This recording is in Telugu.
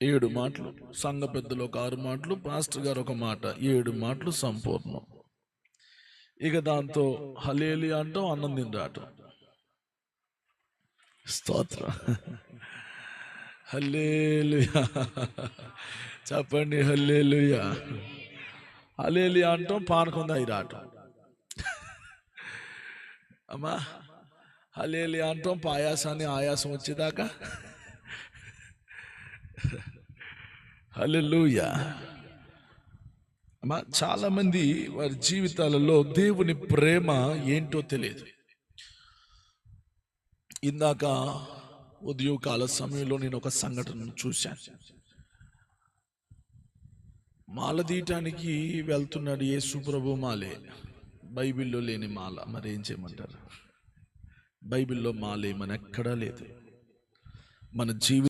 7 మాటలు, సంఘ పెద్దలు ఒక 6 మాటలు, పాస్టర్ గారు ఒక మాట, 7 మాటలు సంపూర్ణం. ఇక దాంతో హల్లెలూయా అంటాం, అన్నం తినరాటం. స్తోత్రం. హల్లెలూయా చెప్పండి. హల్లెలూయా. హల్లెలూయా అంటాం, పానకం తాగి రావటం. అమ్మా హల్లెలూయా అంటాం, పాయాసాన్ని ఆయాసం వచ్చేదాకా. హల్లెలూయా. అమ్మా చాలా మంది వారి జీవితాలలో దేవుని ప్రేమ ఏంటో తెలియదు. ఇందాక ఉదయకాల సమయంలో నేను ఒక సంఘటనను చూశాను. మాల తీయటానికి వెళ్తున్నాడు యేసు ప్రభు. మాలే, బైబిల్లో లేని మాల. మరి ఏం చేయమంటారు? బైబిల్లో మాలేమని ఎక్కడా లేదు. మన జీవితం